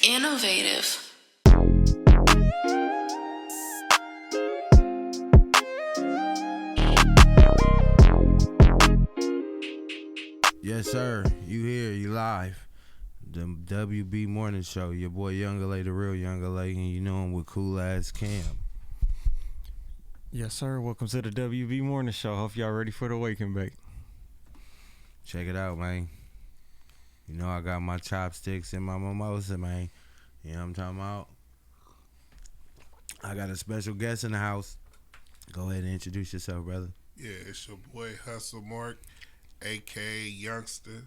Innovative. Yes, sir. You here, you live. The WB Morning Show. Your boy Younger Lay, the real Younger Lay, and you know him with cool ass Cam. Yes, sir. Welcome to the WB Morning Show. Hope y'all ready for the wake and bake. Check it out, man. You know I got my chopsticks and my mimosa, man. You know what I'm talking about? I got a special guest in the house. Go ahead and introduce yourself, brother. Yeah, it's your boy Hustle Mark, a.k.a. Youngster,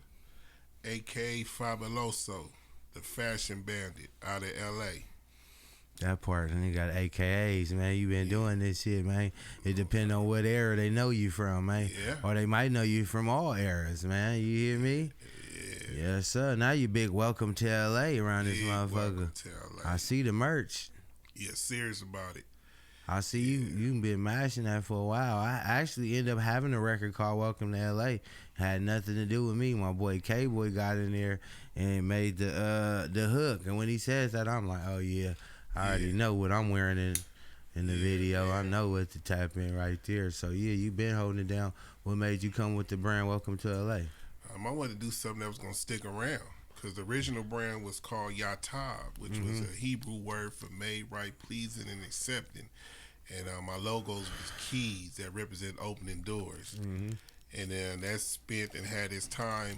a.k.a. Fabuloso, the fashion bandit out of L.A. That part, and they got AKAs, man. You been doing this shit, man. It depends on what era they know you from, man. Yeah. Or they might know you from all eras, man. You hear me? Yeah. Yes, sir. Now you big welcome to LA around this motherfucker. Welcome to LA. I see the merch. Yeah, serious about it. I see you been mashing that for a while. I actually ended up having a record called Welcome to LA. Had nothing to do with me. My boy K-Boy got in there and made the hook. And when he says that, I'm like, oh yeah, I already know what I'm wearing in the video. Man. I know what to tap in right there. So yeah, you been holding it down. What made you come with the brand Welcome to LA? I wanted to do something that was going to stick around because the original brand was called Yatab, which was a Hebrew word for made right, pleasing, and accepting. And my logos was keys that represent opening doors. And then that spent and had its time.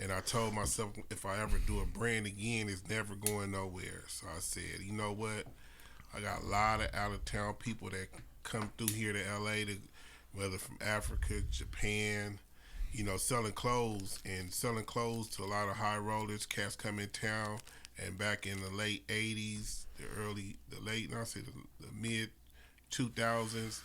And I told myself if I ever do a brand again, it's never going nowhere. So I said, you know what? I got a lot of out-of-town people that come through here to L.A., whether from Africa, Japan, you know, selling clothes to a lot of high rollers. Cats come in town, and back in the late 80s, the mid 2000s,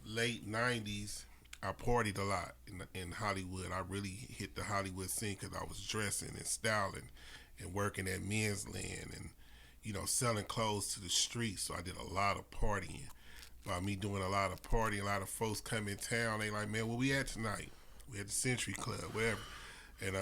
late 90s, I partied a lot in Hollywood. I really hit the Hollywood scene because I was dressing and styling and working at Men's Land and, you know, selling clothes to the streets. So I did a lot of partying. By me doing a lot of partying, a lot of folks come in town. They like, man, where we at tonight? We at the Century Club, whatever. And,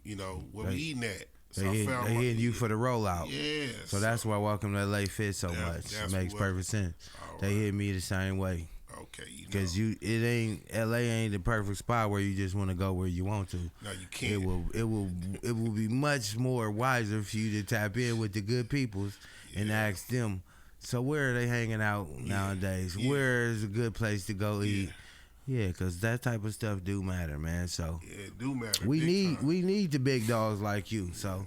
you know, where we eating at? So They hitting you for the rollout. Yeah. So that's why Welcome to LA fits so much. It makes perfect sense. They hit me the same way. Okay, Because LA ain't the perfect spot where you just want to go where you want to. No, you can't. It will be much more wiser for you to tap in with the good peoples and ask them. So where are they hanging out nowadays? Where is a good place to go eat? Yeah, because that type of stuff do matter, man. So yeah, it do matter. We need the big dogs like you. So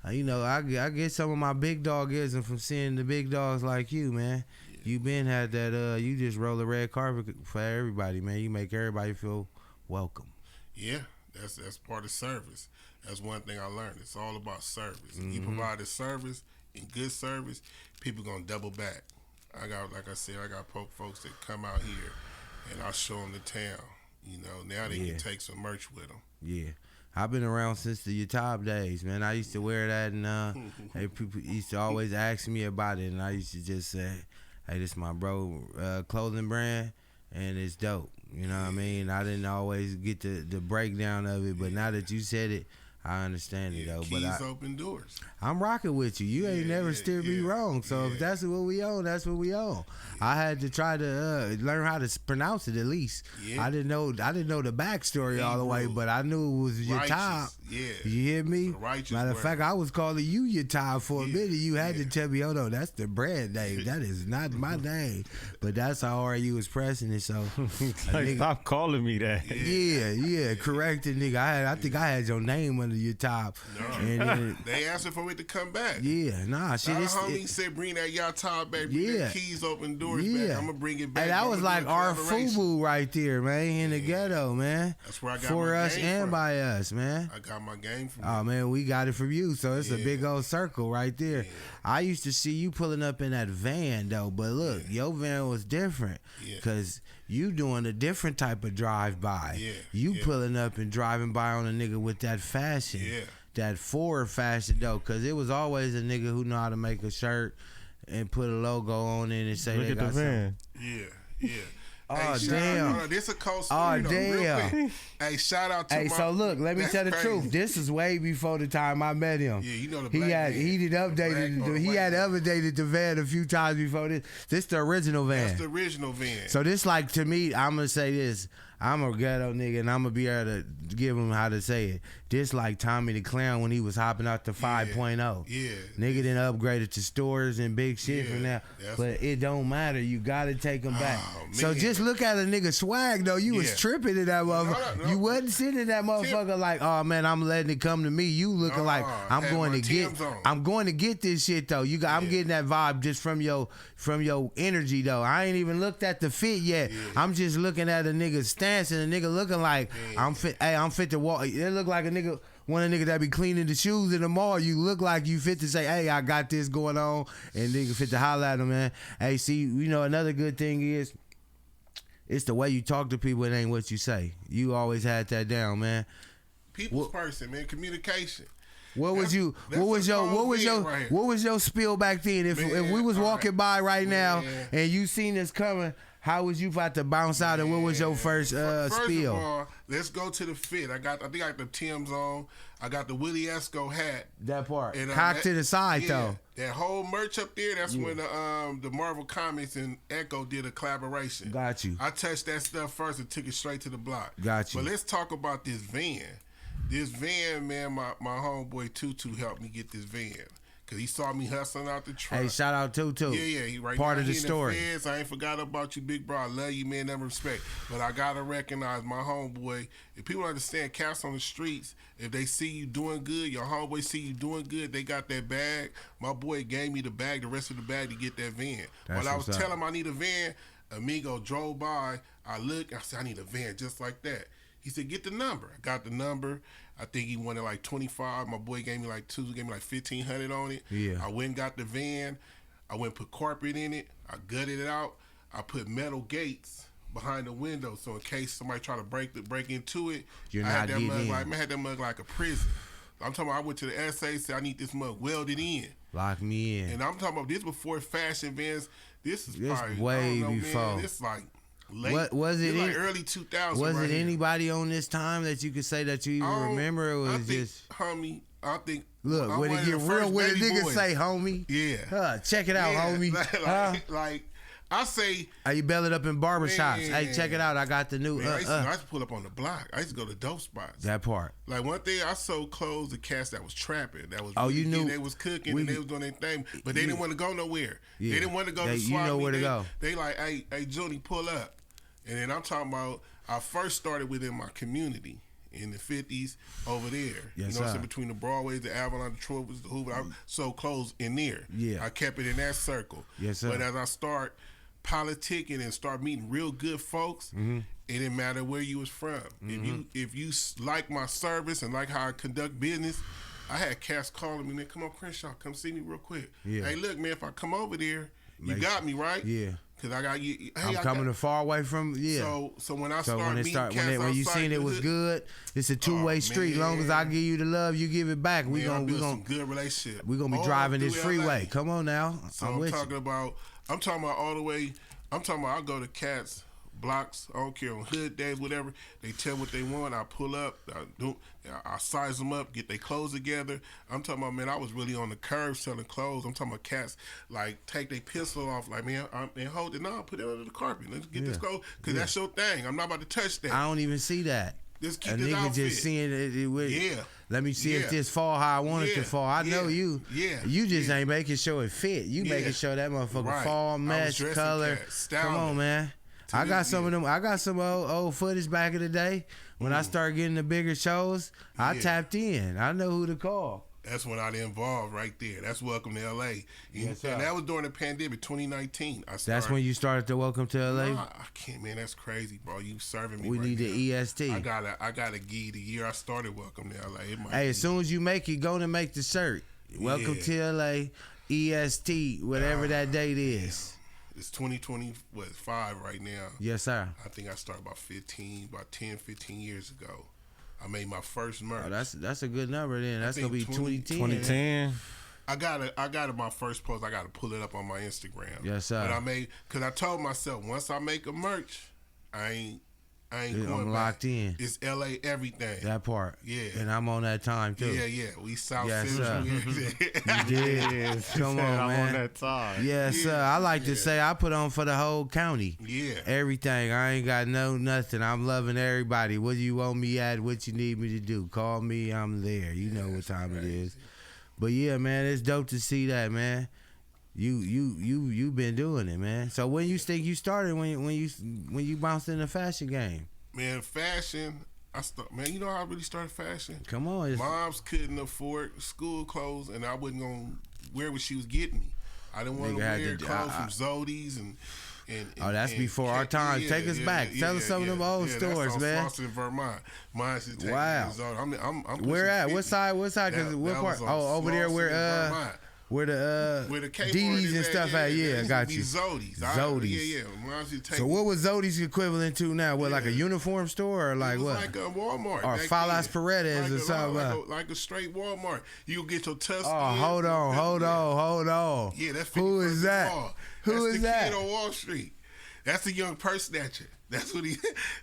you know, I get some of my big dogism from seeing the big dogs like you, man. You been had that you just roll a red carpet for everybody, man. You make everybody feel welcome. Yeah, that's part of service. That's one thing I learned. It's all about service. If you provide a service and good service, people gonna double back. Like I said, I got folks that come out here and I show them the town. You know, now they can take some merch with them. Yeah. I've been around since the Yatab days, man. I used to wear that, and people used to always ask me about it, and I used to just say, hey, this is my bro clothing brand, and it's dope. You know what I mean? I didn't always get the breakdown of it, but now that you said it, I understand it, though. Keys But open doors. I'm rocking with you. You ain't never steered me wrong. So if that's what we own, that's what we own. I had to try to learn how to pronounce it at least. Yeah. I didn't know the backstory all the way, but I knew it was your top. Yeah. You hear me? Righteous Matter of word. fact, I was calling you your top for a minute. You had to tell me, oh no, that's the brand name. That is not my name. But that's how hard you was pressing it. So Stop calling me that. yeah, corrected nigga. I think I had your name under your top. No. And then, They asking for it to come back. yeah, nah, shit. Our homie said bring that Yatab back, bring that keys open doors back. I'm gonna bring it back. Hey, that I'm was gonna like do a our collaboration. FUBU right there, man, in the ghetto, man. That's where I got For my us game and from. by us, man. I got my game from. Oh man, we got it from you, so it's a big old circle right there. I used to see you pulling up in that van though, but look, your van was different because you doing a different type of drive by. You pulling up and driving by on a nigga with that fashion. That forward fashion though, cause it was always a nigga who know how to make a shirt and put a logo on it and say Look they at got the van. Yeah. Oh, hey, damn. This a cold Oh, story, though. Real damn. quick. Hey, shout out to Hey, my... so look, let me That's tell the crazy. truth. This is way before the time I met him. Yeah, you know the he black had man. he did The updated black or he white had man. updated the van a few times before this. This the original van. That's the original van. So this like to me, I'm gonna say this. I'm a ghetto nigga, and I'm gonna be able to give him how to say it. This like Tommy the Clown when he was hopping out the 5.0. Yeah. Nigga then upgraded to stores and big shit Yeah, from there. that's But it don't matter. You gotta take them back. Oh, So man. just look at a nigga swag though. You was Yeah. tripping in that motherfucker. no. You wasn't sitting in that motherfucker like, oh man, I'm letting it come to me. You looking No, like I'm had going my to get. Timbs on. I'm going to get this shit though. I'm getting that vibe just from your energy though. I ain't even looked at the fit yet. I'm just looking at a nigga's stance and a nigga looking like I'm fit. Hey, I'm fit to walk. It look like a nigga. One of the niggas that be cleaning the shoes in the mall, you look like you fit to say, hey, I got this going on, and nigga fit to holler at him, man. Hey, see, you know, another good thing is, it's the way you talk to people, it ain't what you say. You always had that down, man. People's person, man. Communication. What was That's- you? that's What was a your? strong What was man your? right here. What was your spiel back then? If Man, we was all walking by right now Man. and you seen this coming, how was you about to bounce out? And what was your first First spiel? of all, let's go to the fit. I think I got the Tim's on. I got the Willie Esco hat. That part. And, Cock that- to the side yeah, though. That whole merch up there, that's when the Marvel Comics and Echo did a collaboration. Got you. I touched that stuff first and took it straight to the block. Got you. But let's talk about this van. This van, man, my homeboy Tutu helped me get this van. Cause he saw me hustling out the truck. Hey, shout out Tutu. Yeah, he right Part now, of the he in story. feds. I ain't forgot about you, big bro. I love you, man. Never respect. But I gotta recognize my homeboy. If people understand cats on the streets, if they see you doing good, your homeboy see you doing good, they got that bag. My boy gave me the bag, the rest of the bag to get that van. That's While I was what's up. telling him I need a van, Amigo drove by. I looked, I said, I need a van just like that. He said, get the number. I got the number. I think he wanted like 25. My boy gave me like gave me like 1,500 on it. Yeah. I went and got the van. I went and put carpet in it. I gutted it out. I put metal gates behind the window so in case somebody try to break into it, You're I had not that getting mug in. like I had that mug like a prison. I'm talking about I went to the SA, said I need this mug welded in. Lock me in. And I'm talking about this before fashion vans. This is This probably way I don't know, before. Man, this like late. What was it? It's like early 2000s. Was right it here. anybody on this time that you could say that you even remember? Or I was think, just homie. I think. look I'm when one it of get the real? first When a baby nigga boys. say, "Homie," Yeah. check it out, Yeah, homie. like I say. Are you belling up in barbershops? Hey, Man. check it out. I got the new. Man, I used to pull up on the block. I used to go to dope spots. That part. Like one thing, I sold clothes to cats that was trapping. That was You knew they was cooking we- and they was doing their thing, but they didn't want to go nowhere. Yeah. They didn't want to go They- to you swap know meet. where to go. They like, hey, Junie, pull up. And then I'm talking about. I first started within my community in the 50s over there. Yes, you know what I'm sir. saying? Between the Broadways, the Avalon, the Troopers, the Hoover. I sold clothes in there. Yeah. I kept it in that circle. Yes, sir. But as I start politicking and start meeting real good folks, Mm-hmm. it didn't matter where you was from. If you like my service and like how I conduct business, I had cats calling me, man, come on, Crenshaw, come see me real quick. Yeah. Hey, look, man, if I come over there, you Make- got me, right? Yeah. Cause I got you. Hey, I'm I coming got, to far away from So when I So start when it meeting start, cats when you outside seen the it was hood, good, it's a two-way street. Long as I man. give you the love, you give it back. We man, I gonna built some good relationship. we gonna be All driving this through freeway. LA. Come on now, So I'm I'm with talking you. about. I'm talking about all the way. I'm talking about. I go to cats blocks. I don't care on hood days, whatever. They tell what they want. I pull up. I size them up. Get their clothes together. I'm talking about, man. I was really on the curve selling clothes. I'm talking about cats like take their pistol off. Like, man, hold it. No, put it under the carpet. Let's get this clothes because that's your thing. I'm not about to touch that. I don't even see that. Just keep A this nigga outfit. just seeing it with. Yeah. Let me see if Yeah. this fall how I want it to Yeah. fall. I know Yeah. you. Yeah. You just Yeah. ain't making sure it fit. You Yeah. making sure that motherfucker Right. fall, I was match, dressing color. cat, styling Come on, it. man. I got some of them. I got some old footage back in the day. When I started getting the bigger shows, I Yeah. tapped in. I know who to call. That's when I involved right there. That's Welcome to LA. Yes, sir. And that was during the pandemic, 2019. That's when you started to Welcome to LA. Nah, I can't, man. That's crazy, bro. You serving me. We right need now. the EST. I gotta give you the year I started Welcome to LA. It might Hey, be- as soon as you make it, go to make the shirt. Welcome Yeah. to LA, EST, whatever that date is. It's 2025 right now. Yes, sir. I think I started about 10, 15 years ago. I made my first merch. Oh, that's a good number then. That's gonna think be 20 2010. 2010. I got my first post. I gotta pull it up on my Instagram. Yes, sir. But because I told myself once I make a merch, I ain't going I'm back. locked in. It's LA everything. That part. Yeah. And I'm on that time too. Yeah. We South Yes, Central. sir. Yeah. Yeah. Come on, I'm man. on that time. Yes, sir. I like to say I put on for the whole county. Yeah. Everything. I ain't got nothing. I'm loving everybody. What do you want me at? What you need me to do? Call me. I'm there. You know what time it is. But yeah, man, it's dope to see that, man. You been doing it, man. So when you think you started when you bounced in the fashion game? Man, fashion. Man, you know how I really started fashion? Come on. Moms couldn't afford school clothes, and I wasn't gonna wear what she was getting me. I didn't want to wear clothes from Zodi's and oh, that's before our time. Take us back. Tell us some of them old stores, that's man. Slauson, Vermont. Mine should take wow. I'm where at? 50. What side? Cause what part? Oh, over there where the D's and stuff at. Yeah, I got you. Zodi's. Zodi's. Mine should take. So what was Zodi's equivalent to now? What, like a uniform store or like what? Like a Walmart. Or Falas Paredes or something. Like a straight Walmart. You get your Tuskegee. Oh, hold on. Yeah, that's who is that? Who is that? Kid on Wall Street. That's a young purse snatcher. That's what he.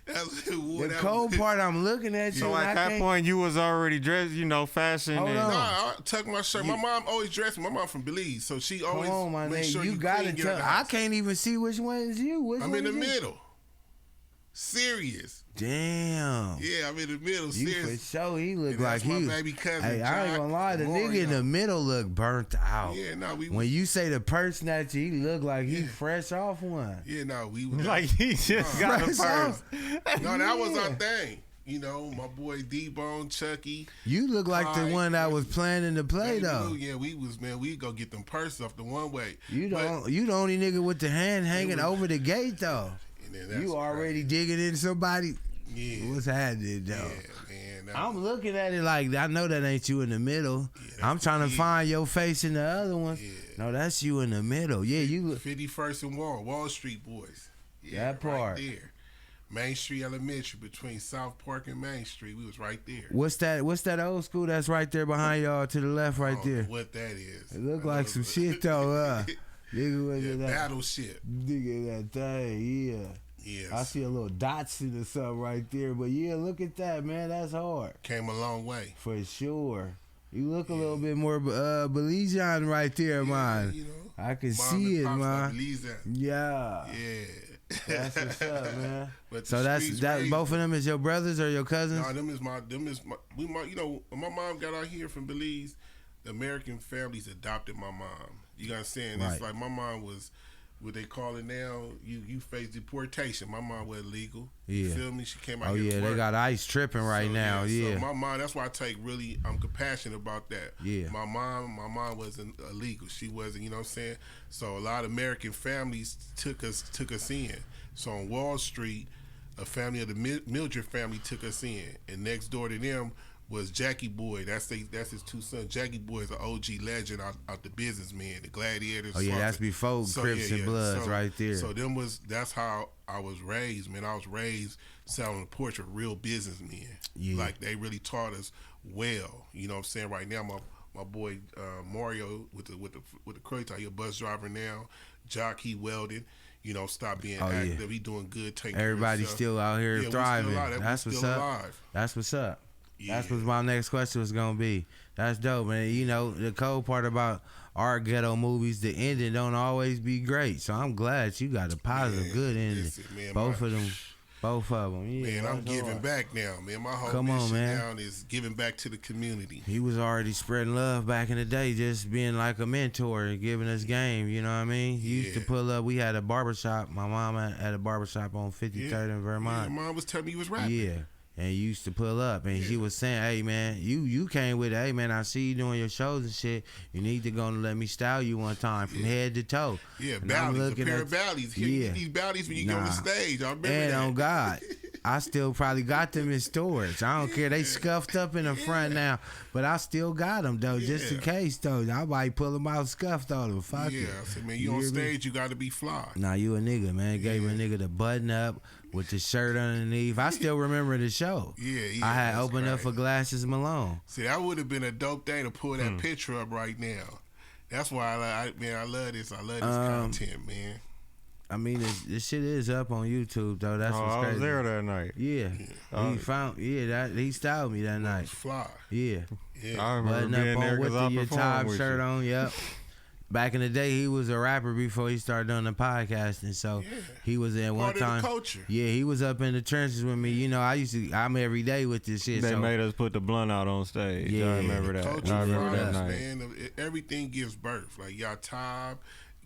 That's what the cold part. I'm looking at you. So at that point, you was already dressed, fashion. Hold on. I tuck my shirt. My mom always dressed me. My mom from Belize, so she always. Come on, my make nigga. sure you gotta tell. I can't. can't even see which one is you. I'm in the middle. Serious. Damn. Yeah, I'm in the middle. You Serious. for sure. He look And like that's my he. baby cousin. Hey, I ain't gonna lie. The nigga in the middle look burnt out. Yeah, no, when you say the purse snatcher, he look like he fresh off one. Yeah, no, we like he just got a purse. No, that was our thing. My boy D-Bone, Chucky. You look like the one that was planning to play though. Yeah, we go get them purses off the one way. You the only nigga with the hand hanging over the gate though. You already digging in somebody. Yeah. What's happening though? Yeah, man. I'm looking at it like I know that ain't you in the middle. Yeah, I'm trying to find your face in the other one. Yeah. No, that's you in the middle. Yeah, you 51st and Wall Street boys. Yeah, that part. Right there. Main Street Elementary between South Park and Main Street. We was right there. What's that old school that's right there behind y'all to the left right there? What that is. It look like some shit though, Nigga, battleship. Nigga, that thing, yeah. Yes. I see a little Datsun or something right there, but yeah, look at that, man. That's hard. Came a long way. For sure. You look a little bit more Belizean right there, man. I can see it, man. Yeah. That's what's up, man. So that's both of them is your brothers or your cousins? No, them is my when my mom got out here from Belize, the American families adopted my mom. You know what I'm saying? Right. It's like my mom was what they call it now, you face deportation. My mom was illegal. Yeah. You feel me? She came out here to work. They got ICE tripping right now. Yeah. So my mom, that's why I'm compassionate about that. Yeah. My mom wasn't illegal. She wasn't, you know what I'm saying? So a lot of American families took us in. So on Wall Street, a family of the Mildred family took us in. And next door to them was Jackie Boy. That's his two sons. Jackie Boy is an OG legend out the businessman, the gladiators. Oh yeah, that's before Crips and Bloods right there. So that's how I was raised, man. I was raised selling the porch with real businessmen. Yeah. Like they really taught us well. You know what I'm saying? Right now my boy Mario with the Croyta, he a bus driver now. Jock, he welding. Stop being active. Yeah. He doing good. Everybody's still out here thriving. That's what's up. That's what's up. Yeah. That's what my next question was gonna be. That's dope, man. The cold part about our ghetto movies, the ending don't always be great. So I'm glad you got a positive, good ending. Both of them. Yeah, man, I'm giving back now, man. My whole mission now is giving back to the community. He was already spreading love back in the day, just being like a mentor and giving us game. You know what I mean? He used to pull up. We had a barbershop. My mom had a barbershop on 53rd in Vermont. Yeah, my mom was telling me you was rapping. Yeah. And you used to pull up, and she was saying, "Hey man, you came with it. Hey man, I see you doing your shows and shit. You need to go and let me style you one time from head to toe." Yeah, Bally's, a pair of Bally's. You need Bally's when you go on the stage. I remember and that. on God, I still probably got them in storage. I don't care. They scuffed up in the front now, but I still got them though, just in case though. I might pull them out scuffed on them. Fuck it. I said, man, you on stage, you got to be fly. Nah, you a nigga, man. Gave a nigga the button up with the shirt underneath. I still remember the show. Yeah. I had opened up for Glasses Malone. See, that would have been a dope thing to pull that picture up right now. That's why I love this. I love this content, man. I mean, this shit is up on YouTube though. That's what's I crazy. was there that night. Yeah, he styled me that night. Fly. Yeah, Yeah. I remember button being up there on with because I your performed top with shirt you. on. Yep. Back in the day, he was a rapper before he started doing the podcasting. So he was in one Part of time. the culture. Yeah, he was up in the trenches with me. You know, I'm every day with this shit. They so made us put the blunt out on stage. Yeah. I remember that. Culture I remember that fires, night. man. Everything gives birth. Like Yatab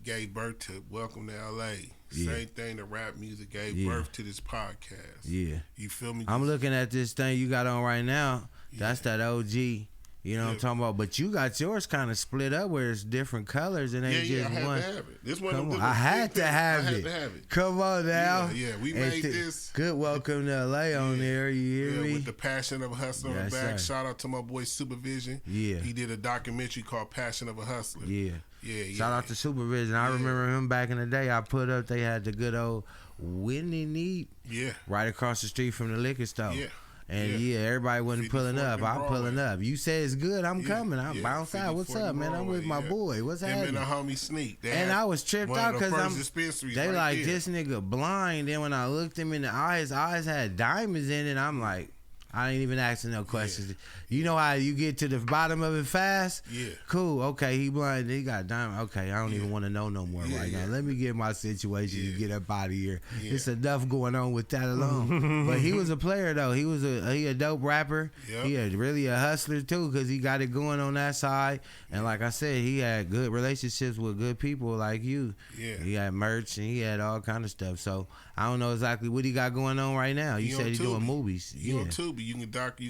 gave birth to Welcome to LA. Yeah. Same thing. The rap music gave Yeah. birth to this podcast. yeah, You feel me? I'm looking at this thing you got on right now. That's that OG. You know what I'm talking about? But you got yours kind of split up where it's different colors and ain't Yeah, just I had one. to have it. This one, Come this on. I had to have I it. had to have it. Come on now. Yeah, we And made this. Good welcome to LA on there. You hear Yeah, me? with the passion of a hustler on Yes, the back. sir. Shout out to my boy Supervision. Yeah. He did a documentary called Passion of a Hustler. Yeah. Yeah. Shout out to Supervision. I remember him back in the day. I put up, they had the good old Winnie Neat Yeah. right across the street from the liquor store. Yeah. And everybody wasn't pulling 54th up. and I'm pulling Broadway. up. You said it's good. I'm Yeah, coming. I'm yeah, bounce out. What's 54th up, and man? I'm with my Broadway, boy. What's Him happening? and the homie Sneak. They And had I was tripped one out of the because first dispensaries they right like there. this nigga blind. Then when I looked him in the eyes had diamonds in it. I'm like, I ain't even asking no questions. You know how you get to the bottom of it fast? Yeah. Cool. Okay, he blind. He got diamond. Okay, I don't even want to know no more right now. Let me get my situation and get up out of here. Yeah. It's enough going on with that alone. But he was a player though. He was a dope rapper. Yep. He had really a hustler too because he got it going on that side. And like I said, he had good relationships with good people like you. Yeah. He had merch and he had all kind of stuff. So I don't know exactly what he got going on right now. You He said on he's doing Tubi. movies. He on Tubi. You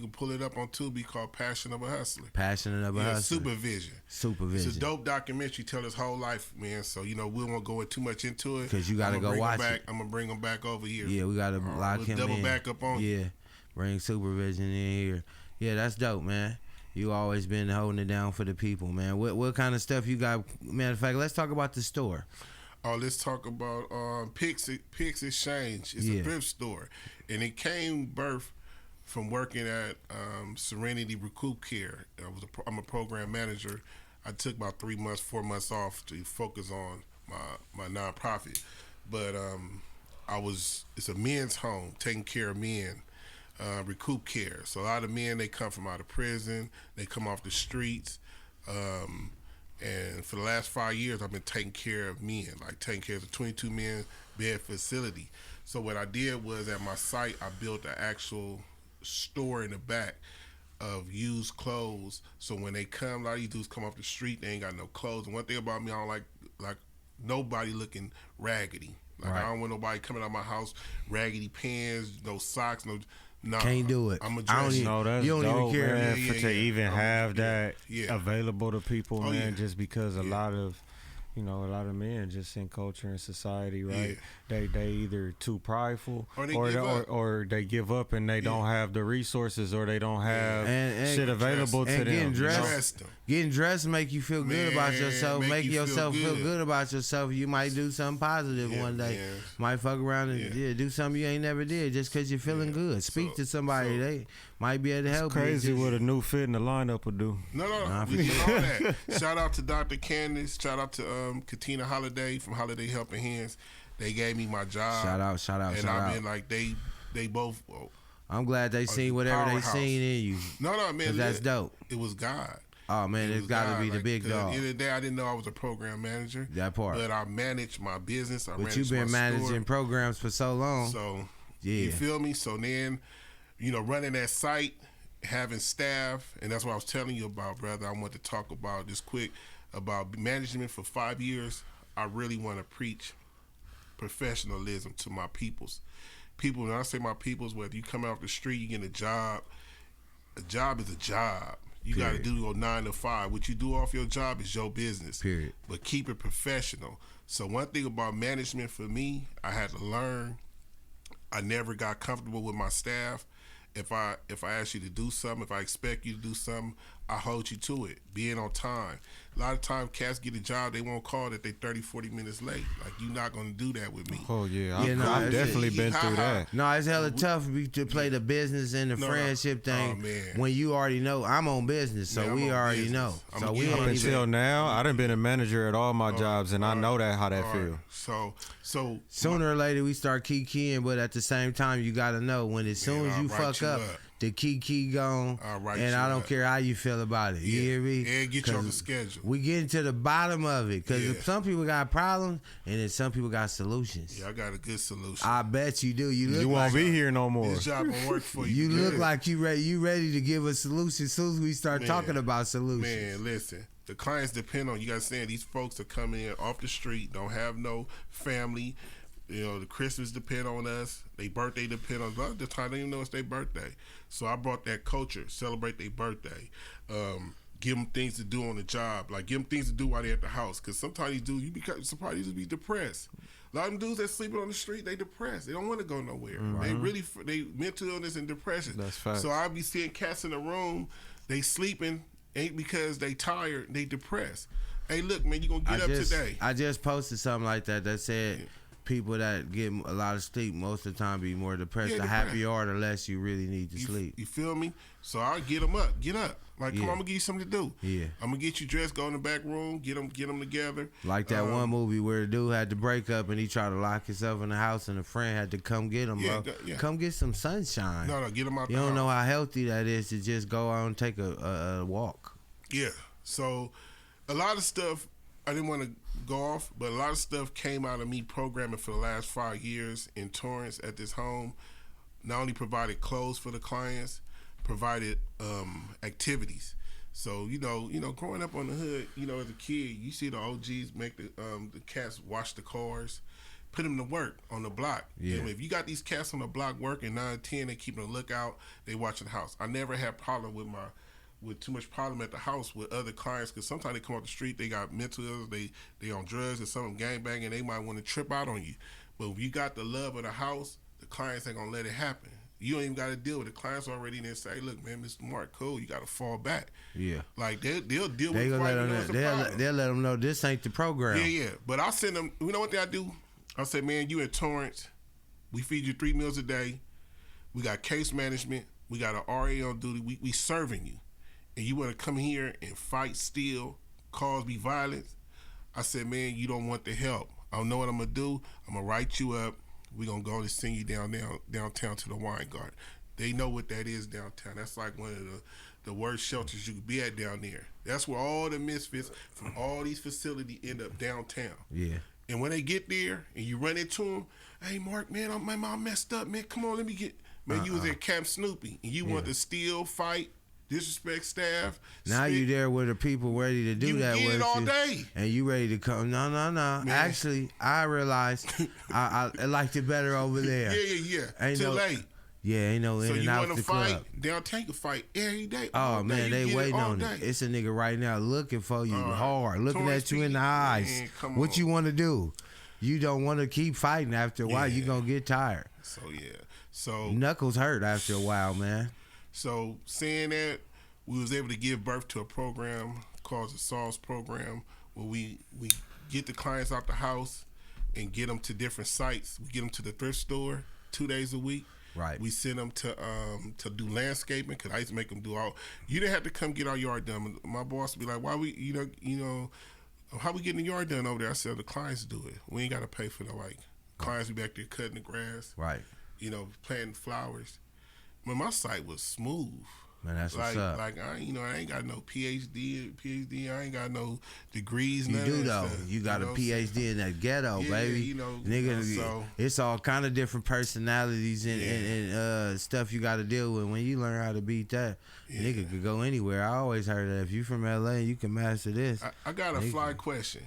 can pull it up on Tubi called Passion of a Hustler. Passionate about hustling. Supervision. Supervision. It's a dope documentary. Tell his whole life, man. So we won't go too much into it 'Cause you gotta go watch it. I'm gonna bring him back over here. Yeah, we gotta lock we'll him double in. back up on you. Yeah, bring Supervision in here. Yeah, that's dope, man. You always been holding it down for the people, man. What kind of stuff you got? Matter of fact, let's talk about the store. Oh, let's talk about Pix Exchange. It's a thrift store, and it came birth from working at Serenity Recoup Care. I'm a program manager. I took about 4 months off to focus on my nonprofit, but it's a men's home taking care of men. Recoup Care. So a lot of men, they come from out of prison, they come off the streets, and for the last 5 years, I've been taking care of men, like taking care of the 22 men bed facility. So what I did was at my site, I built an actual store in the back of used clothes. So when they come, a lot of these dudes come off the street, they ain't got no clothes. And one thing about me, I don't like nobody looking raggedy. Like I don't want nobody coming out of my house raggedy pants, no socks, no. Nah, Can't do it. I'm a I don't dress. even- No, that's You don't even dope, care. man. Yeah, to yeah. even have that Yeah. available to people, Oh, man. yeah. Just because a Yeah. lot of, a lot of men just in culture and society, right? Yeah. They either too prideful Or they give up. or they give up and they don't have the resources or they don't have And shit available to and them. getting you know? dressed. them. Getting dressed make you feel good about Man, yourself. make Make you feel yourself feel good. good about yourself. You might do something positive Yeah, one day. man. Might fuck around and do something you ain't never did just because you're feeling good. Speak to somebody. They might be able to help Crazy you. what a new fit in the lineup would do. No, we did all that. Shout out to Dr. Candace. Shout out to Katina Holiday from Holiday Helping Hands. They gave me my job. Shout out, And I've been like, they both. I'm glad they seen whatever they powerhouse. seen in you. No, man. 'Cause that's dope. It was God. Oh man, It it's was got God, to be the like, big 'cause dog. At the end of the day, I didn't know I was a program manager. That part. But I managed my business. I But managed you've been my managing store. programs for so long. So, Yeah. you feel me? So then, running that site, having staff, and that's what I was telling you about, brother. I want to talk about this quick about management for 5 years. I really want to preach professionalism to my peoples. People, when I say my peoples, whether you come out the street, you get a job is a job. You got to do your 9 to 5. What you do off your job is your business. Period. But keep it professional. So one thing about management for me, I had to learn. I never got comfortable with my staff. If I ask you to do something, if I expect you to do something, I hold you to it. Being on time. A lot of times cats get a job, they won't call that they 30, 40 minutes late. Like, you're not going to do that with me. Oh, yeah. Yeah, no, I've definitely been through that. No, it's hella tough to play the business and the friendship thing when you already know I'm on business, so we already know. So we Up until now, I done been a manager at all my jobs, and I know how that feel. So sooner or later we start kikiing, but at the same time you gotta know when as soon as you fuck up, the kiki gone, and I don't care how you feel about it. You hear me? And get you on the schedule. We getting to the bottom of it because some people got problems and then some people got solutions. Yeah, I got a good solution. I bet you do. You won't be here no more. This job will work for you. You look like you ready to give a solution as soon as we start talking about solutions. Man, listen. The clients depend on you. Guys saying these folks are coming in off the street, don't have no family. You know, the Christmas depend on us. They birthday depend on us. A lot of the time, they don't even know it's their birthday. So I brought that culture. Celebrate their birthday. Give them things to do on the job. Like, give them things to do while they're at the house. Because sometimes these dudes, you be surprised, these be depressed. A lot of them dudes that sleeping on the street, they depressed. They don't want to go nowhere. They mental illness and depression. That's fact. So I be seeing cats in the room, they sleeping, ain't because they tired, they depressed. Hey, look, man, you going to get up today. I just posted something like that said people that get a lot of sleep most of the time be more depressed. The happier you are, the less you really need to sleep. You feel me? So I'll get them up. Get up. Like, come on, I'm going to give you something to do. Yeah. I'm going to get you dressed, go in the back room, get them together. Like that one movie where the dude had to break up and he tried to lock himself in the house and a friend had to come get him, bro. Come get some sunshine. No, get them out You don't know how healthy that is to just go out and take a walk. Yeah. So a lot of stuff, I didn't want to go off, but a lot of stuff came out of me programming for the last 5 years in Torrance at this home. Not only provided clothes for the clients, provided activities. So, you know, growing up on the hood, as a kid, you see the OGs make the cats wash the cars, put them to work on the block. Yeah. And if you got these cats on the block working 9, 10, they keeping a lookout, they watching the house. I never had problem with too much problem at the house with other clients, because sometimes they come off the street, they got mental illness, they on drugs, and some of them gangbanging, they might want to trip out on you. But if you got the love of the house, the clients ain't gonna let it happen. You don't even got to deal with it. The clients already there say, hey, look, man, Mr. Mark, cool, you got to fall back. Yeah. Like, they'll deal with it. They'll let them know this ain't the program. Yeah. But I'll send them, you know what I do? I'll say, man, you in Torrance, we feed you 3 meals a day, we got case management, we got an RA on duty, we serving you. And you want to come here and fight, steal, cause me violence, I said, man, you don't want the help. I don't know what I'm going to do. I'm going to write you up. We're going to go and send you downtown to the Wine Garden. They know what that is downtown. That's like one of the worst shelters you could be at down there. That's where all the misfits from all these facilities end up downtown. Yeah. And when they get there and you run into them, hey, Mark, man, my mom messed up, man. Come on, let me get. Man, you was at Camp Snoopy and you want to steal, fight, disrespect staff. Now you there with the people ready to do that with you. All day. And you ready to come. No. Man. Actually, I realized I liked it better over there. Yeah. Ain't too late. Yeah, ain't no in and out the club. So you want to fight? Downtown you can fight every day. Oh, man, they waiting on it. It's a nigga right now looking for you hard, looking at you in the eyes. Man, what you want to do? You don't want to keep fighting. After a while, you going to get tired. So knuckles hurt after a while, man. So saying that, we was able to give birth to a program called the SAWS program, where we get the clients out the house and get them to different sites. We get them to the thrift store 2 days a week. Right. We send them to do landscaping, because I used to make them do all. You didn't have to come get our yard done. My boss would be like, why we, how we getting the yard done over there? I said, the clients do it. We ain't got to pay for the clients be back there cutting the grass. Right. Planting flowers. Man, my site was smooth. Man, that's what's up. I ain't got no PhD. I ain't got no degrees. You do though. You got a PhD in that ghetto, baby. Nigga, it's all kind of different personalities and stuff you got to deal with. When you learn how to beat that, nigga could go anywhere. I always heard that if you from LA, you can master this. I got a fly question.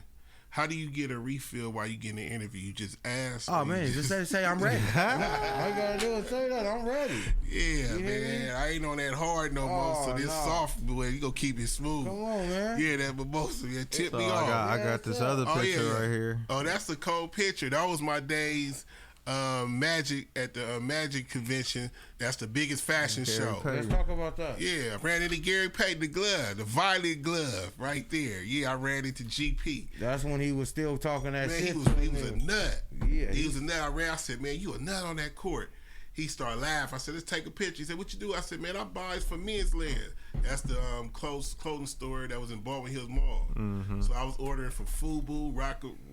How do you get a refill while you get an interview? You just ask. Oh man, just say I'm ready. All you gotta do is say that I'm ready. Yeah, man. I ain't on that hard no more. So this soft boy, you gonna keep it smooth. Come on, man. Yeah, that mimosa, tip me off. I got this other picture right here. Oh, that's a cold picture. That was my days Magic at the Magic convention. That's the biggest fashion show. Let's talk about that. Yeah, I ran into Gary Payton, the glove, the violet glove, right there. Yeah, I ran into GP. That's when he was still talking that Man, shit. he was a nut. Yeah, he was a nut. I said, man, you a nut on that court. He started laughing. I said, let's take a picture. He said, what you do? I said, man, I buys for Men's Land. That's the clothing store that was in Baldwin Hills Mall. Mm-hmm. So I was ordering from FUBU,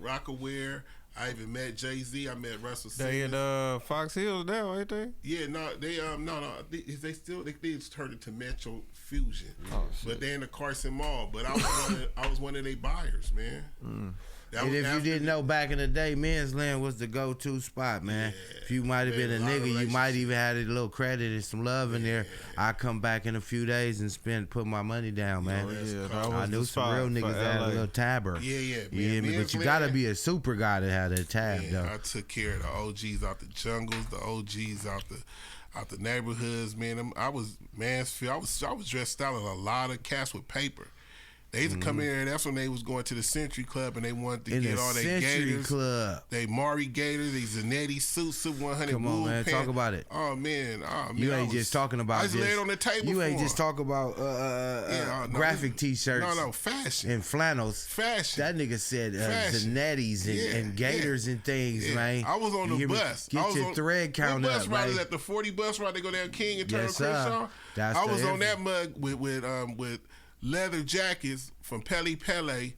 Rockaware. I even met Jay-Z. I met Russell Simmons. They at Fox Hills now, ain't they? Yeah, no, they they still they just turned it to Metro Fusion. Oh, but they in the Carson Mall. But I was one of their buyers, man. And if you didn't know, back in the day, Men's Land was the go-to spot, man. Yeah, if you might have been a nigga, you might even had a little credit and some love in there. I come back in a few days and put my money down, man. I knew some real niggas that had a little tabber. Yeah, man. But you gotta be a super guy to have a tab, though. I took care of the OGs out the jungles, the OGs out the neighborhoods, man. I was Mansfield. I was dressed out in a lot of cats with paper. They used to come in there. That's when they was going to the Century Club and they wanted to get all their Gators. Club. They Maury Gators, they Zanetti suits, 100. Come on, man. Pants. Talk about it. Oh man. You ain't just talking about. I just laid on the table. You ain't just talking about graphic T-shirts. No, fashion and flannels. Fashion. That nigga said Zanettis and Gators and things, man. I was on the bus. Get your thread count up, bus riders at the 40 bus ride. They go down King and turn Crenshaw. I was on that mug with leather jackets from Pele Pele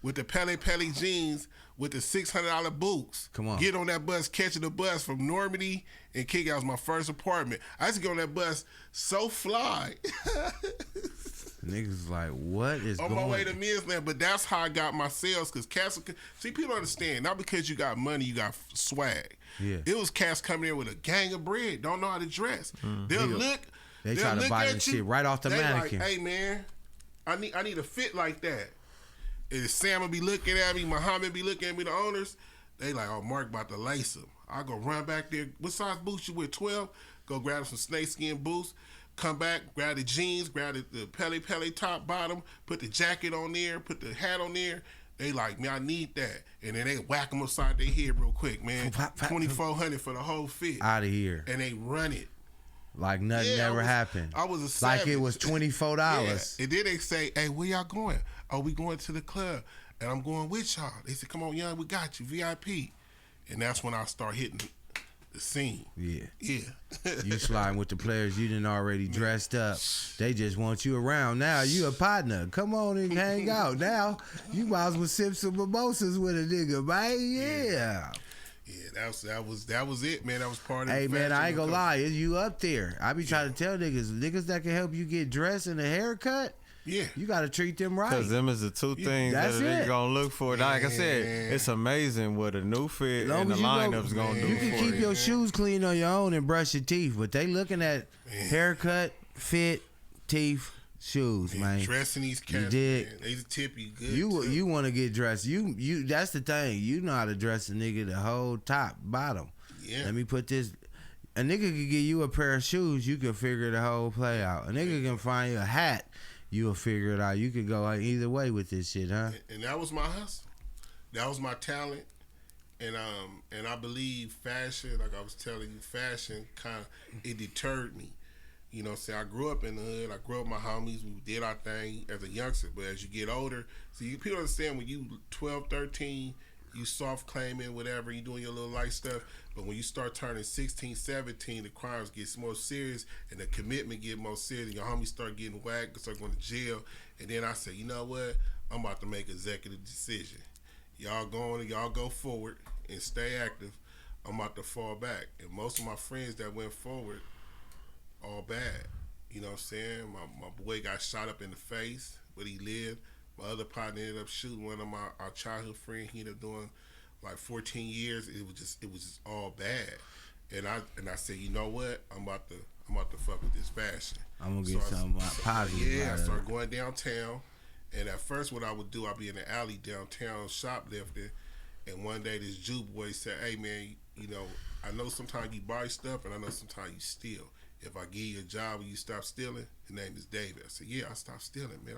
with the Pele Pele jeans with the $600 boots. Come on. Get on that bus, catching the bus from Normandy and Kick Out was my first apartment. I used to get on that bus so fly. Niggas like, what is on going on? my way to Men's Land, but that's how I got my sales because cats, see, people don't understand, not because you got money, you got swag. Yeah. It was cats coming in with a gang of bread, don't know how to dress. They'll look. They try to buy that shit right off the mannequin. Like, hey, man, I need a fit like that. And Sam will be looking at me, Muhammad be looking at me, the owners. They like, oh, Mark about to lace him. I go run back there. What size boots you with? 12? Go grab some snakeskin boots. Come back, grab the jeans, grab the Pele Pele top bottom, put the jacket on there, put the hat on there. They like, man, I need that. And then they whack them upside their head real quick, man. $2,400 for the whole fit. Out of here. And they run it. Like nothing ever happened. I was a savage. Like it was $24. Yeah. And then they say, hey, where y'all going? Oh, we going to the club. And I'm going with y'all. They said, come on, young, we got you, VIP. And that's when I start hitting the scene. Yeah. Yeah. You sliding with the players you done already dressed up. They just want you around. Now you a partner. Come on and hang out. Now you might as well sip some mimosas with a nigga, man. Yeah. Yeah, that was it, man. That was part of Hey, the man, I fashion ain't gonna lie. You up there. I be trying to tell niggas that can help you get dressed and a haircut. Yeah. You got to treat them right. Because them is the two things that they're going to look for. Like I said, it's amazing what a new fit and the lineup's going to do. You can keep your shoes clean on your own and brush your teeth, but they looking at haircut, fit, teeth, shoes, man. Dressing these cats, man. They tip you good. You want to get dressed. You that's the thing. You know how to dress a nigga the whole top, bottom. Yeah. Let me put this. A nigga can give you a pair of shoes, you can figure the whole play out. A nigga can find you a hat, you'll figure it out. You could go either way with this shit, huh? And that was my hustle. That was my talent. And I believe fashion, like I was telling you, fashion it deterred me. You know what I'm saying? I grew up in the hood. I grew up with my homies. We did our thing as a youngster. But as you get older, people understand when you 12, 13, you soft claiming, whatever, you doing your little light stuff. But when you start turning 16, 17, the crimes get more serious and the commitment get more serious. And your homies start getting whacked, start going to jail. And then I say, you know what? I'm about to make an executive decision. Y'all go forward and stay active. I'm about to fall back. And most of my friends that went forward, all bad. You know what I'm saying? My boy got shot up in the face, but he lived. My other partner ended up shooting one of our childhood friends. He ended up doing like 14 years. It was just all bad. And I said, you know what? I'm about to fuck with this fashion. I'm gonna get something positive. Yeah, I started going downtown. And at first, what I would do, I'd be in the alley downtown shoplifting. And one day, this Jew boy said, "Hey man, you know, I know sometimes you buy stuff, and I know sometimes you steal. If I give you a job and you stop stealing, the name is David." I said, "Yeah, I stopped stealing, man."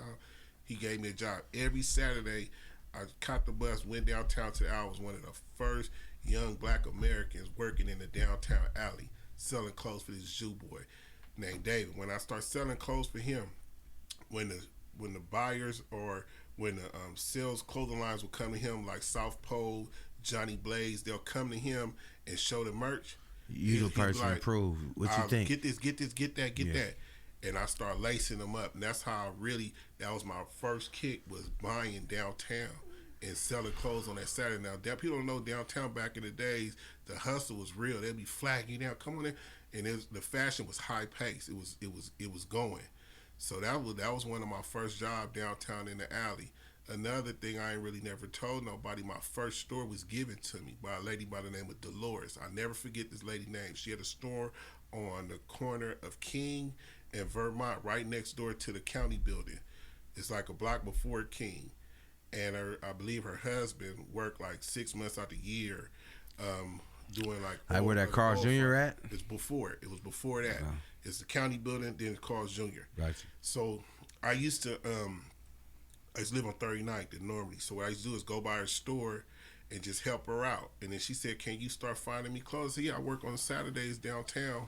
He gave me a job every Saturday. I caught the bus, went downtown to the alley. I was one of the first young black Americans working in the downtown alley, selling clothes for this Jew boy named David. When I start selling clothes for him, when the buyers or when the sales clothing lines will come to him, like South Pole, Johnny Blaze, they'll come to him and show the merch. You the person like, prove what you think. Get this, get that. And I start lacing them up. And that's how that was my first kick, was buying downtown and selling clothes on that Saturday. Now, people don't know downtown back in the days, the hustle was real. They'd be flagging you down, come on in. And the fashion was high paced. It was going. So that was one of my first jobs downtown in the alley. Another thing I ain't really never told nobody, my first store was given to me by a lady by the name of Dolores. I never forget this lady's name. She had a store on the corner of King and Vermont, right next door to the county building. It's like a block before King. And I believe her husband worked like 6 months out the year doing like where that Carl's Jr. at? It was before that. Oh. It's the county building, then it's Carl's Jr. Gotcha. So I used to live on 39th in Normandy. So what I used to do is go by her store and just help her out. And then she said, "Can you start finding me clothes?" I said, "Yeah, I work on Saturdays downtown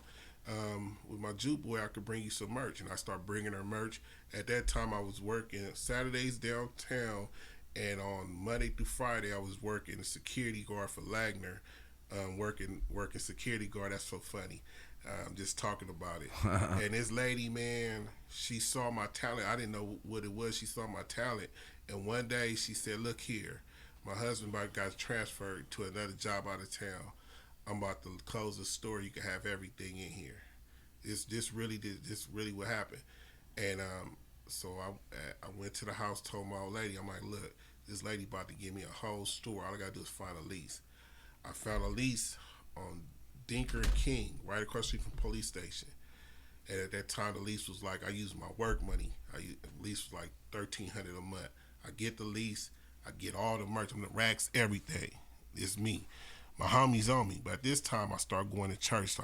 with my Jew boy. I could bring you some merch." And I started bringing her merch. At that time, I was working Saturdays downtown, and on Monday through Friday, I was working a security guard for Lagner, working security guard. That's so funny. Just talking about it. And this lady, man, she saw my talent. I didn't know what it was. She saw my talent. And one day she said, "Look here, my husband got transferred to another job out of town. I'm about to close the store. You can have everything in here." This really what happened. And so I went to the house, told my old lady, I'm like, "Look, this lady about to give me a whole store. All I got to do is find a lease." I found a lease on Dinker and King, right across the street from police station. And at that time, the lease was like, I used my work money. The lease was like $1,300 a month. I get the lease, I get all the merch, the racks, everything. It's me. My homies on me. But at this time, I start going to church. So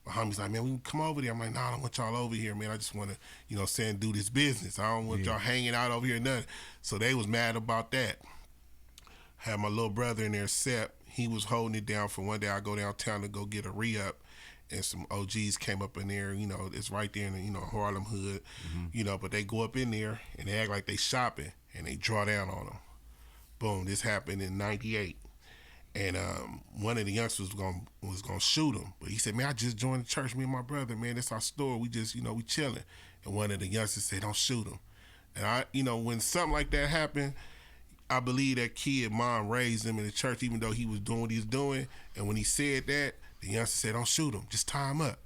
my homies like, "Man, we can come over there." I'm like, "Nah, I don't want y'all over here, man. I just want to, do this business. I don't want y'all hanging out over here, nothing." So they was mad about that. Had my little brother in there, Sep. He was holding it down for one day. I go downtown to go get a re-up, and some OGs came up in there. It's right there in the, Harlem hood, but they go up in there and they act like they shopping, and they draw down on them. Boom, this happened in 98. And one of the youngsters was gonna shoot him. But he said, "Man, I just joined the church, me and my brother, man. That's our store. We just, we chilling." And one of the youngsters said, "Don't shoot him." And I, when something like that happened, I believe that kid mom raised him in the church, even though he was doing what he was doing. And when he said that, the youngster said, "Don't shoot him, just tie him up."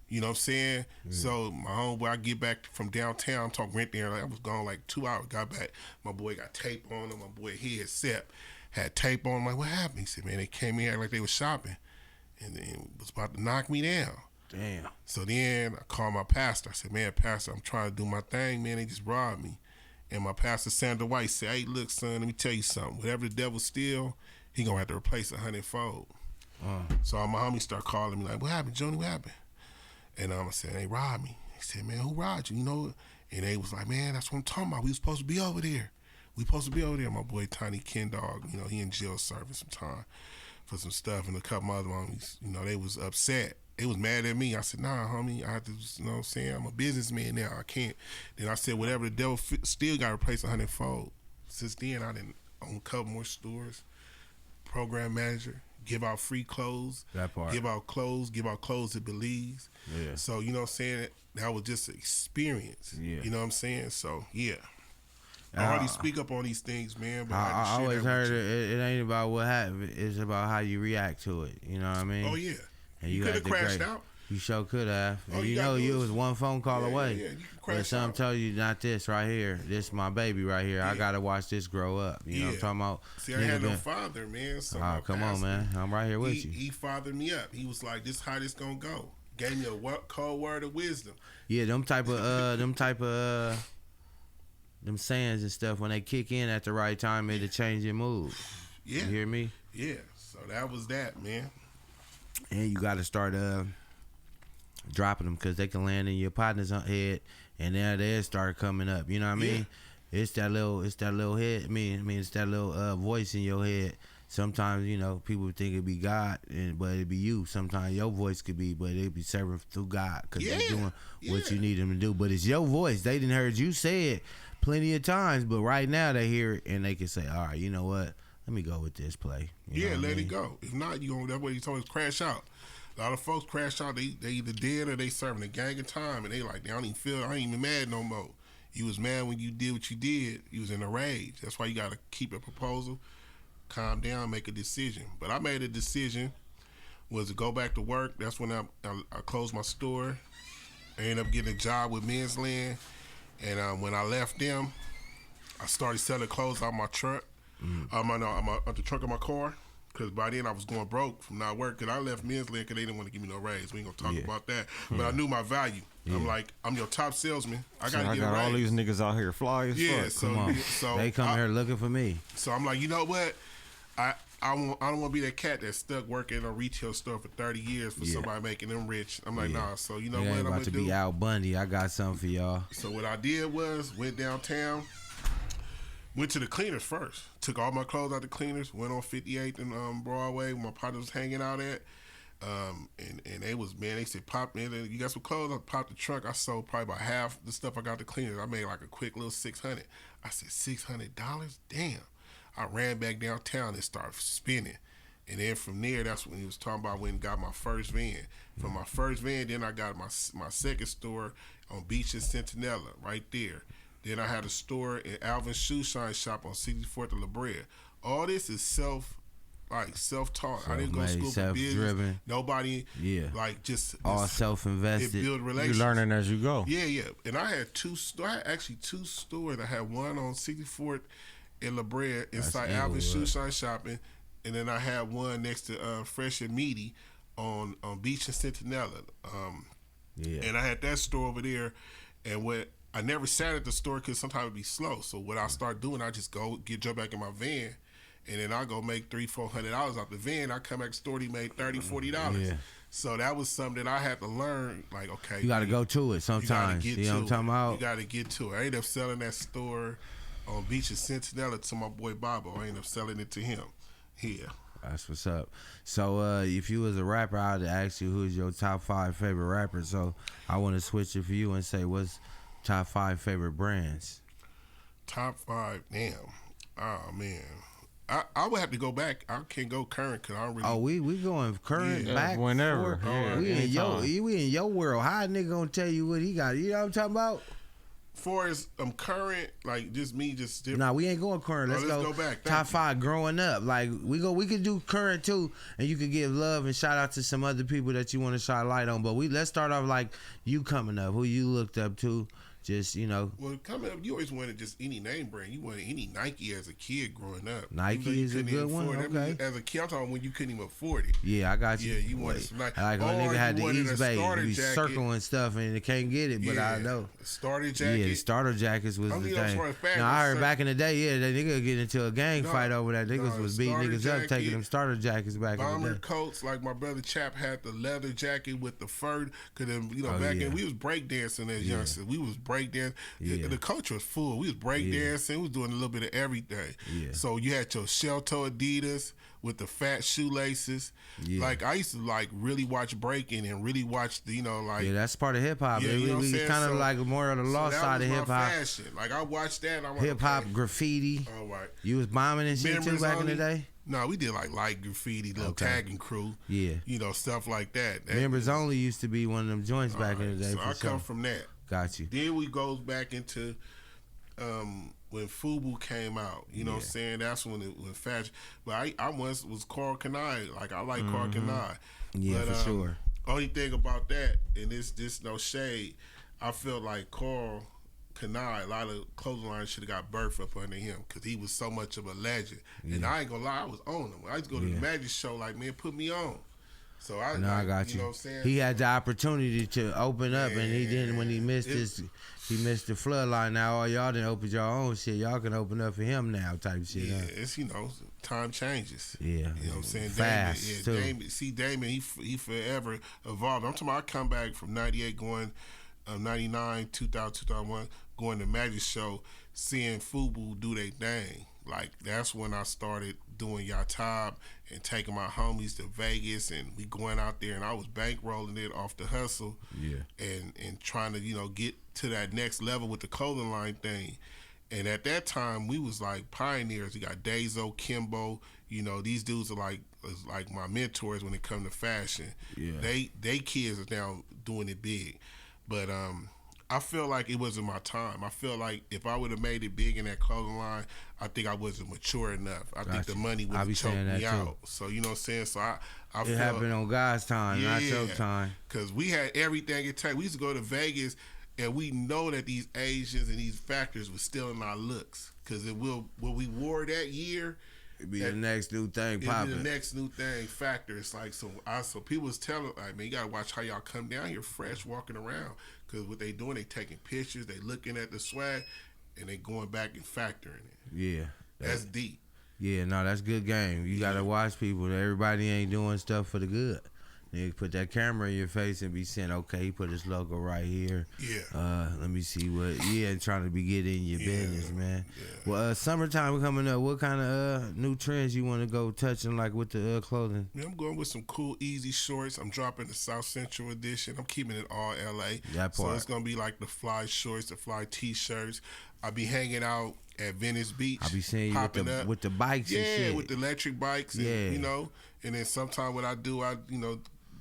You know what I'm saying? Mm. So my homeboy, I get back from downtown, I'm talking rent there, I was gone like 2 hours, got back. My boy got tape on him, my boy head Sep had tape on him. I'm like, "What happened?" He said, "Man, they came in here like they was shopping and then was about to knock me down." Damn. So then I called my pastor. I said, "Man, pastor, I'm trying to do my thing, man. They just robbed me." And my pastor, Sandra White, said, "Hey, look, son, let me tell you something. Whatever the devil steal, he gonna have to replace 100-fold." So all my homies start calling me like, "What happened, Johnny? What happened?" And I said, "They robbed me." He said, "Man, who robbed you?" And they was like, "Man, that's what I'm talking about. We was supposed to be over there. My boy Tiny Ken Dog, he in jail serving some time for some stuff, and a couple other homies, they was upset. They was mad at me. I said, "Nah, homie, I have to, what I'm saying? I'm a businessman now. I can't." Then I said, "Whatever the devil still got to replace 100-fold." Since then, I didn't own a couple more stores, program manager, give out free clothes. That part. Give out clothes at Belize. Yeah. So, you know what I'm saying? That was just an experience. Yeah. You know what I'm saying? So, yeah. I already speak up on these things, man. But I always heard it ain't about what happened. It's about how you react to it. You know what I mean? Oh, yeah. And you could have crashed out. You sure could have. Oh, and you was one phone call away. Yeah, you can crash but some tell you, "Not this right here. This is my baby right here. I got to watch this grow up." You know what I'm talking about? See, I had no father, man. So come on, man. I'm right here with you. He fathered me up. He was like, "This is how this going to go." Gave me a cold word of wisdom. Yeah, them sayings and stuff, when they kick in at the right time, it'll change your mood. Yeah. You hear me? Yeah. So that was that, man. And you got to start dropping them, because they can land in your partner's head, and then they'll start coming up. You know what I mean? it's that little head. It's that little voice in your head. Sometimes, people think it'd be God, but it'd be you. Sometimes your voice could be, but it'd be serving through God because they're doing what you need them to do. But it's your voice. They didn't heard you say it plenty of times, but right now they hear it and they can say, all right, you know what? Let me go with this play. Let it go. If not, that's what you told us, crash out. A lot of folks crash out. They either dead or they serving a gang of time, and they like, I ain't even mad no more. You was mad when you did what you did. You was in a rage. That's why you got to keep a proposal, calm down, make a decision. But I made a decision was to go back to work. That's when I closed my store. I ended up getting a job with Men's Land. And when I left them, I started selling clothes out my truck. Out the trunk of my car. Because by then I was going broke from not working. Because I left Men's Land because they didn't want to give me no raise. We ain't going to talk about that. But I knew my value. I'm like, I'm your top salesman. I got to get a raise. All these niggas out here fly as fuck. So, come on. So they come here looking for me. So I'm like, you know what? I don't want to be that cat that's stuck working in a retail store for 30 years for somebody making them rich. I'm like, nah. So you know what I'm going to do? Be Al Bundy. I got something for y'all. So what I did was went downtown. Went to the cleaners first. Took all my clothes out the cleaners. Went on 58th and Broadway where my partner was hanging out at. And they was, man, they said, pop, man, you got some clothes? I popped the trunk. I sold probably about half the stuff I got the cleaners. I made like a quick little $600. I said, $600? Damn. I ran back downtown and started spinning. And then from there, that's when he was talking about when I got my first van. From my first van, then I got my second store on Beach and Centinela, right there. Then I had a store in Alvin's Shoe Shine Shop on 64th and La Brea. All this is self-taught. I didn't go to school for business. Nobody, just all self-invested. Build relations. You're learning as you go. Yeah. And I had two stores. I had one on 64th in La Brea inside Alvin's Shoe Shine Shopping, and then I had one next to Fresh and Meaty on Beach and Centinela. And I had that store over there, and I never sat at the store because sometimes it'd be slow. So what I start doing, I just jump back in my van, and then I go make $300-$400 out the van. I come back to the store, he made $30-$40. Yeah. So that was something that I had to learn. Like, okay, you got to go to it sometimes. You know what I'm talking about? You got to get to it. I ended up selling that store on Beach and Centinela to my boy Bobo. I ended up selling it to him. Yeah. That's what's up. So if you was a rapper, I'd ask you who's your top 5 favorite rappers. So I want to switch it for you and say what's top 5 favorite brands. Top 5, damn. Oh man, I would have to go back. I can't go current because I don't really. Oh, we going current back whenever. We in your world. How a nigga gonna tell you what he got? You know what I'm talking about? For as current, like just me, just different. Nah, we ain't going current. Let's go back. Top 5 growing up. Like we could do current too, and you could give love and shout out to some other people that you want to shine light on. But let's start off like you coming up. Who you looked up to? Just, Well, coming up, you always wanted just any name brand. You wanted any Nike as a kid growing up. Nike is a good one. Okay. As a kid, I'm talking when you couldn't even afford it. Yeah, I got you. Yeah, you wanted some Nike. Like when nigga had the East Bay, he circling stuff and they can't get it, but I know. Starter jacket. Yeah, starter jackets was the thing. Now, I heard back in the day, that nigga get into a gang fight over that. Niggas was beating niggas up, taking them starter jackets back in the day. Bomber coats, like my brother Chap had the leather jacket with the fur. Because back then we was breakdancing as youngsters. We was breakdancing. The culture was full. We was breakdancing. We was doing a little bit of everything. Yeah. So you had your shell-toe Adidas with the fat shoelaces. Yeah. Like I used to really watch breaking and really watch the Yeah, that's part of hip hop. Yeah, we was kind of like more of the lost side of hip hop. Like I watched that. I'm hip hop graffiti. All right. You was bombing and shit too back in the day. No, we did like light graffiti, little tagging crew. Yeah. Stuff like that. Members Only used to be one of them joints back in the day. So I come from that. Got you. Then we goes back into when FUBU came out. You know what I'm saying? That's when fashion. But I once was Carl Kanai. Like I like Carl Kanai. Yeah, but, for sure. Only thing about that, and this no shade, I felt like Carl Kanai, a lot of clothing lines should have got birthed up under him because he was so much of a legend. Yeah. And I ain't gonna lie, I was on him. I used to go to the Magic Show like, man, put me on. So I got you. Know what I'm saying? He had the opportunity to open up, and he didn't. When he missed he missed the floodline. Now all y'all didn't open your own shit. Y'all can open up for him now, type shit. Yeah, it's time changes. Yeah, you know what I'm saying. Fast Damon, he forever evolved. I'm talking about I come back from '98 going 99, 2000, 2001, going to Magic Show, seeing FUBU do their thing. Like, that's when I started doing Yatab and taking my homies to Vegas, and we going out there, and I was bankrolling it off the hustle. Yeah. And trying to, get to that next level with the clothing line thing. And at that time, we was like pioneers. We got Dazo, Kimbo. These dudes are like my mentors when it comes to fashion. Yeah. They kids are now doing it big. But I feel like it wasn't my time. I feel like if I would have made it big in that clothing line, I think I wasn't mature enough. I think the money would have choked me out. So, you know what I'm saying? So I it happened on God's time, not your time. Because we had everything it takes. We used to go to Vegas, and we know that these Asians and these factors were stealing our looks. Because what we wore that year, it'd be the next new thing popping. It'd be the next new thing factor. It's like, so people was telling, like, man, you got to watch how y'all come down here fresh walking around. Because what they doing, they taking pictures, they looking at the swag, and they going back and factoring it. Yeah. That's deep. Yeah, no, that's good game. You got to watch people. Everybody ain't doing stuff for the good. They put that camera in your face and be saying, okay, he put his logo right here. Yeah. Let me see and trying to be getting in your business, man. Yeah. Well, summertime coming up. What kind of new trends you want to go touching, like with the clothing? Yeah, I'm going with some cool, easy shorts. I'm dropping the South Central edition. I'm keeping it all LA. That part. So it's going to be like the fly shorts, the fly T-shirts. I'll be hanging out at Venice Beach. I'll be seeing you with the bikes and shit. Yeah, with the electric bikes. And, and then sometime what I do, I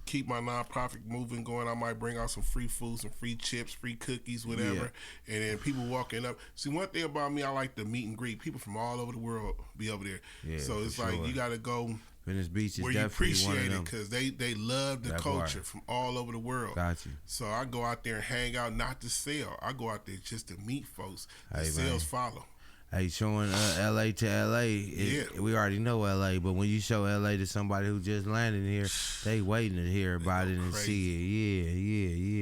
keep my nonprofit moving going. I might bring out some free food, some free chips, free cookies, whatever. Yeah. And then people walking up. See, one thing about me, I like to meet and greet. People from all over the world be over there. Yeah, so it's like you got to go Venice Beach is where you appreciate it, because they love the culture from all over the world. Got you. So I go out there and hang out, not to sell. I go out there just to meet folks. The sales follow. Hey, showing LA to LA, we already know LA, but when you show LA to somebody who just landed here, they waiting to hear about it and see it.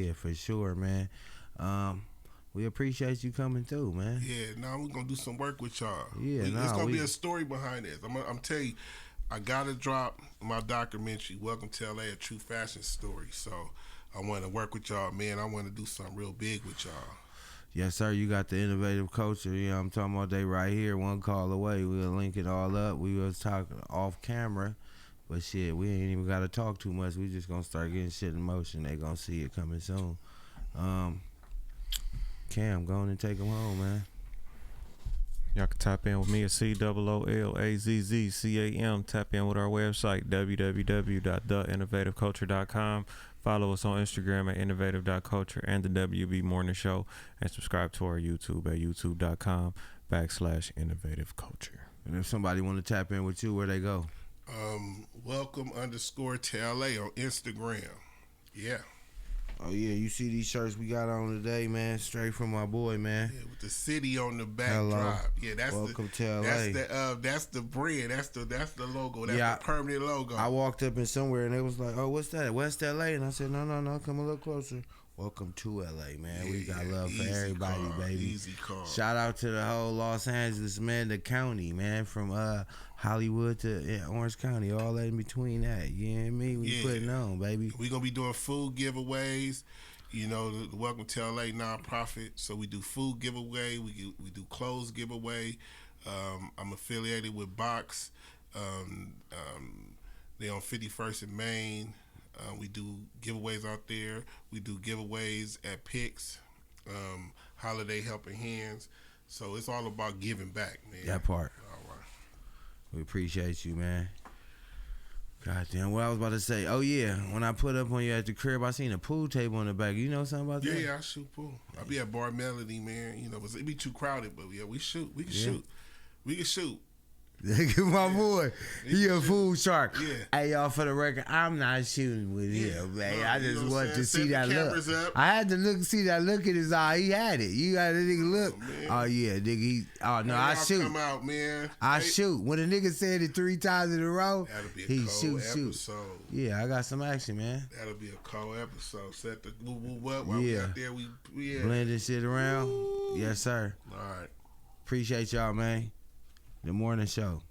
Yeah, for sure, man. We appreciate you coming through, man. Yeah, we're going to do some work with y'all. Yeah, there's going to be a story behind this. I'm telling you, I got to drop my documentary, Welcome to LA, A True Fashion Story. So I want to work with y'all, man. I want to do something real big with y'all. Yes, sir. You got the innovative culture. I'm talking about they right here, one call away. We'll link it all up. We was talking off camera, but shit, we ain't even got to talk too much. We just going to start getting shit in motion. They going to see it coming soon. Cam, go on and take them home, man. Y'all can tap in with me at COOLAZZCAM. Tap in with our website, www.theinnovativeculture.com. Follow us on Instagram at innovative.culture and the WB Morning Show, and subscribe to our YouTube at youtube.com/innovativeculture. And if somebody want to tap in with you, where they go? Welcome_to LA on Instagram. Yeah. Oh yeah, you see these shirts we got on today, man? Straight from my boy, man. Yeah, with the city on the backdrop. Yeah, that's Welcome to LA. That's the brand. That's the logo. That's the permanent logo. I walked up in somewhere and it was like, "Oh, what's that? West LA?" And I said, "No, come a little closer." Welcome to LA, man. We got love for everybody, baby. Easy call. Shout out to the whole Los Angeles, man, the county, man, from Hollywood to Orange County, all that in between that. You know what I mean? We putting on, baby. We're going to be doing food giveaways. The Welcome to LA nonprofit. So we do food giveaway. We do clothes giveaway. I'm affiliated with Box. They're on 51st and Main. We do giveaways out there. We do giveaways at Pix, Holiday Helping Hands. So it's all about giving back, man. That part. All right. We appreciate you, man. Goddamn, what I was about to say. Oh, yeah. When I put up on you at the crib, I seen a pool table in the back. You know something about that? Yeah, I shoot pool. I be at Bar Melody, man. It be too crowded, but yeah, we shoot. We can shoot. We can shoot. My boy, he a food shark. Yeah. Hey, y'all, for the record, I'm not shooting with him, man. I just want to see that look. I had to see that look in his eye. He had it. You got a nigga look. Oh yeah, nigga. I shoot. Come out, man. I shoot. When a nigga said it 3 times in a row, that'll be a cold episode. Yeah, I got some action, man. That'll be a cold episode. Set the what while we out there. We blending shit around. Woo. Yes, sir. All right. Appreciate y'all, man. The morning show.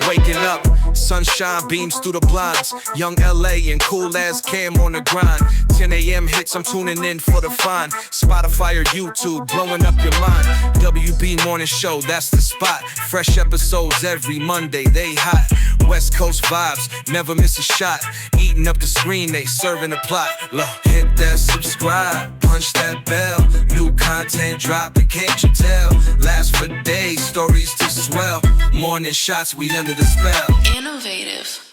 Waking up, Sunshine beams through the blinds. Young LA and cool as Cam on the grind. 10 a.m. hits, I'm tuning in for the fine. Spotify or YouTube, blowing up your mind. WB Morning Show, that's the spot. Fresh episodes every Monday, they hot. West Coast vibes, never miss a shot. Eating up the screen, they serving the plot. Look, hit that subscribe, punch that bell. New content dropping, can't you tell? Last for days, stories to swell. Morning shots, we under the spell. Innovative.